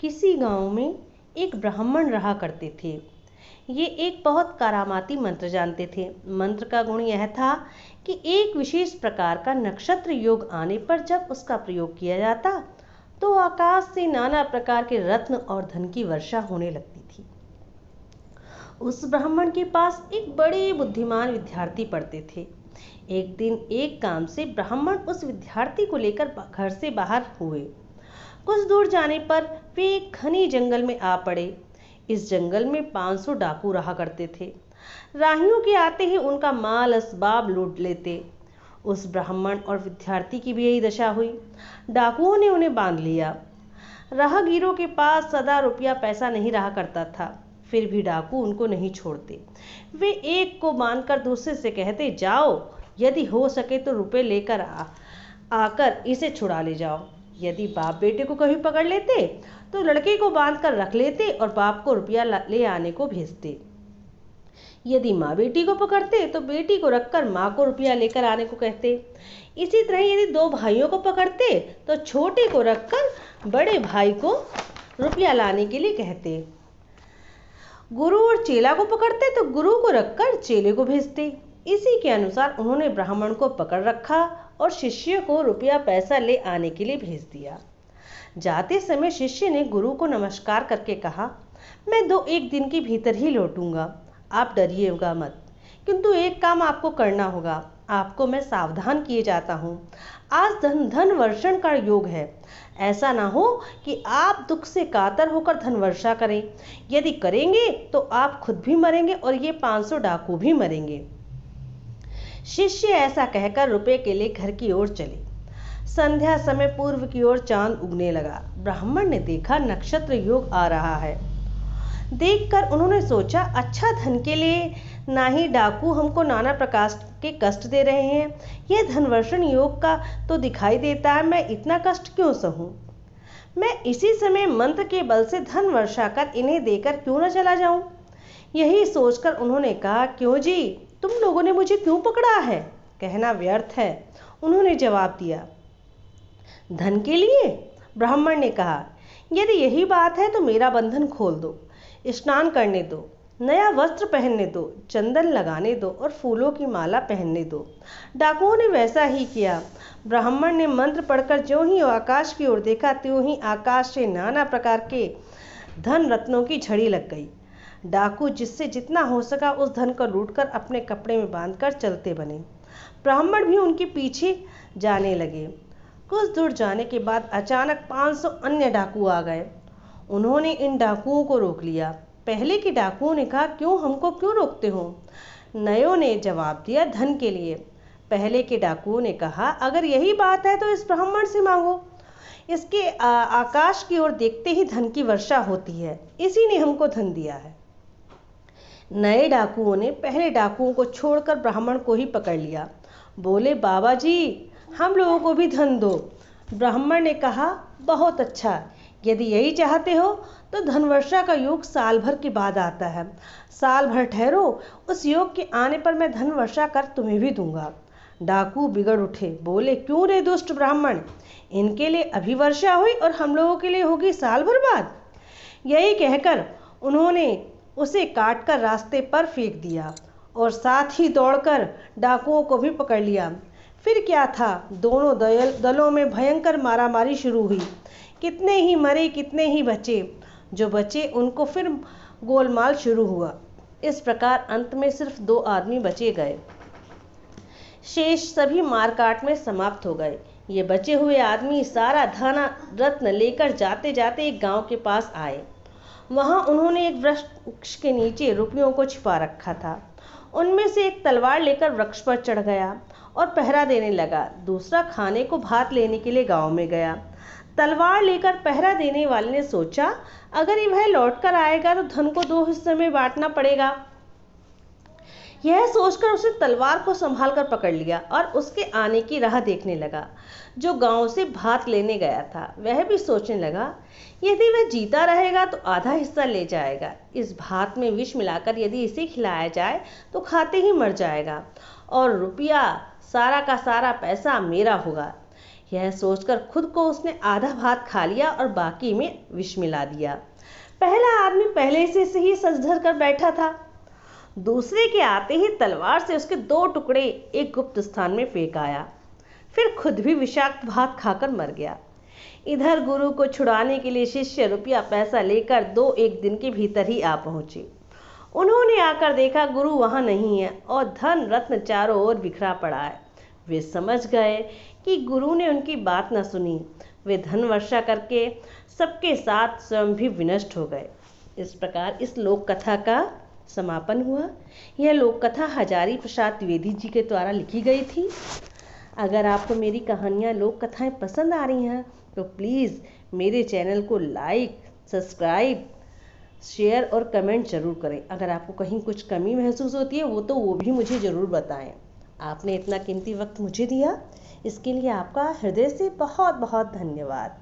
किसी गांव में एक ब्राह्मण रहा करते थे। ये एक बहुत करामाती मंत्र जानते थे। मंत्र का गुण यह था कि एक विशेष प्रकार का नक्षत्र योग आने पर जब उसका प्रयोग किया जाता तो आकाश से नाना प्रकार के रत्न और धन की वर्षा होने लगती थी। उस ब्राह्मण के पास एक बड़े बुद्धिमान विद्यार्थी पढ़ते थे। एक दिन एक काम से ब्राह्मण उस विद्यार्थी को लेकर घर से बाहर हुए। कुछ दूर जाने पर वे एक घने जंगल में आ पड़े। इस जंगल में 500 डाकू रहा करते थे। राहियों के आते ही उनका माल असबाब लूट लेते। उस ब्राह्मण और विद्यार्थी की भी यही दशा हुई। डाकुओं ने उन्हें बांध लिया। राहगीरों के पास सदा रुपया पैसा नहीं रहा करता था, फिर भी डाकू उनको नहीं छोड़ते। वे एक को बांधकर दूसरे से कहते, जाओ, यदि हो सके तो रुपए लेकर आकर इसे छुड़ा ले जाओ। यदि बाप बेटे को कभी पकड़ लेते तो लड़के को बांध कर रख लेते और बाप को रुपया ले आने को भेजते। यदि माँ बेटी को पकड़ते तो बेटी को रखकर माँ को रुपया लेकर आने को कहते। इसी तरह यदि 2 भाइयों को पकड़ते तो छोटे को रखकर बड़े भाई को रुपया लाने के लिए कहते। गुरु और चेला को पकड़ते तो गुरु को रखकर चेले को भेजते। इसी के अनुसार उन्होंने ब्राह्मण को पकड़ रखा और शिष्य को रुपया पैसा ले आने के लिए भेज दिया। जाते समय शिष्य ने गुरु को नमस्कार करके कहा, मैं 2-1 दिन के भीतर ही लौटूंगा, आप डरिएगा मत, किंतु एक काम आपको करना होगा। आपको मैं सावधान किए जाता हूँ। आज धन वर्षण का योग है। ऐसा ना हो कि आप दुख से कातर होकर धन वर्षा करें। यदि करेंगे तो आप खुद भी मरेंगे और ये 500 डाकू भी मरेंगे। शिष्य ऐसा कहकर रुपए के लिए घर की ओर चले। संध्या समय पूर्व की ओर चांद उगने लगा। ब्राह्मण ने देखा नक्षत्र योग आ रहा है। देखकर उन्होंने सोचा, अच्छा, धन के लिए ना ही डाकू हमको नाना प्रकार के कष्ट दे रहे हैं, यह धनवर्षण योग का तो दिखाई देता है, मैं इतना कष्ट क्यों सहूं। मैं इसी समय मंत्र के बल से धन वर्षा कर इन्हें देकर क्यों न चला जाऊं। यही सोचकर उन्होंने कहा, क्यों जी, तुम लोगों ने मुझे क्यों पकड़ा है? कहना व्यर्थ है, उन्होंने जवाब दिया। धन के लिए? ब्राह्मण ने कहा, यदि यही बात है तो मेरा बंधन खोल दो, स्नान करने दो, नया वस्त्र पहनने दो, चंदन लगाने दो और फूलों की माला पहनने दो। डाकुओं ने वैसा ही किया। ब्राह्मण ने मंत्र पढ़कर ज्यों ही आकाश की ओर देखा त्यों ही आकाश से नाना प्रकार के धन रत्नों की झड़ी लग गई। डाकू जिससे जितना हो सका उस धन को लूटकर अपने कपड़े में बांधकर चलते बने। ब्राह्मण भी उनके पीछे जाने लगे। कुछ दूर जाने के बाद अचानक 500 अन्य डाकू आ गए। उन्होंने इन डाकुओं को रोक लिया। पहले के डाकुओं ने कहा, हमको क्यों रोकते हो? नयों ने जवाब दिया, धन के लिए। पहले के डाकुओं ने कहा, अगर यही बात है तो इस ब्राह्मण से मांगो, इसके आकाश की ओर देखते ही धन की वर्षा होती है, इसी ने हमको धन दिया है। नए डाकुओं ने पहले डाकुओं को छोड़कर ब्राह्मण को ही पकड़ लिया। बोले, बाबा जी, हम लोगों को भी धन दो। ब्राह्मण ने कहा, बहुत अच्छा, यदि यही चाहते हो तो धनवर्षा का योग साल भर के बाद आता है। साल भर ठहरो, उस योग के आने पर मैं धन वर्षा कर तुम्हें भी दूंगा। डाकू बिगड़ उठे। बोले, क्यों रे दुष्ट ब्राह्मण, इनके लिए अभी वर्षा हुई और हम लोगों के लिए होगी साल भर बाद। यही कहकर उन्होंने उसे काटकर रास्ते पर फेंक दिया और साथ ही दौड़कर डाकुओं को भी पकड़ लिया। फिर क्या था, दोनों दलों में भयंकर मारामारी शुरू हुई। कितने ही मरे, कितने ही बचे। जो बचे उनको फिर गोलमाल शुरू हुआ। इस प्रकार अंत में सिर्फ 2 आदमी बचे गए। शेष सभी मारकाट में समाप्त हो गए। ये बचे हुए आदमी सारा धन रत्न लेकर जाते जाते एक गांव के पास आए। वहां उन्होंने एक वृक्ष के नीचे रुपयों को छिपा रखा था। उनमें से एक तलवार लेकर वृक्ष पर चढ़ गया और पहरा देने लगा। दूसरा खाने को भात लेने के लिए गांव में गया। तलवार लेकर पहरा देने वाले ने सोचा, अगर वह लौटकर आएगा तो धन को 2 हिस्सों में बांटना पड़ेगा। यह सोचकर उसने तलवार को संभाल कर पकड़ लिया और उसके आने की राह देखने लगा। जो गांव से भात लेने गया था वह भी सोचने लगा, यदि वह जीता रहेगा तो आधा हिस्सा ले जाएगा। इस भात में विष मिलाकर यदि इसे खिलाया जाए तो खाते ही मर जाएगा और रुपया सारा का सारा पैसा मेरा होगा। यह सोचकर खुद को उसने आधा भात खा लिया और बाकी में विष मिला दिया। पहला आदमी पहले से ही सज धर कर बैठा था। दूसरे के आते ही तलवार से उसके 2 टुकड़े एक गुप्त स्थान में फेंक आया, फिर खुद भी विषाक्त भात खाकर मर गया। इधर गुरु को छुड़ाने के लिए शिष्य रुपया पैसा लेकर 2-1 दिन के भीतर ही आ पहुंचे। उन्होंने आकर देखा गुरु वहां नहीं है और धन रत्न चारों ओर बिखरा पड़ा है। वे समझ गए कि गुरु ने उनकी बात न सुनी। वे धन वर्षा करके सबके साथ स्वयं भी विनष्ट हो गए। इस प्रकार इस लोक कथा का समापन हुआ। यह लोक कथा हजारी प्रसाद द्विवेदी जी के द्वारा लिखी गई थी। अगर आपको मेरी कहानियाँ लोक कथाएं पसंद आ रही हैं तो प्लीज़ मेरे चैनल को लाइक, सब्सक्राइब, शेयर और कमेंट ज़रूर करें। अगर आपको कहीं कुछ कमी महसूस होती है वो भी मुझे ज़रूर बताएं। आपने इतना कीमती वक्त मुझे दिया, इसके लिए आपका हृदय से बहुत बहुत धन्यवाद।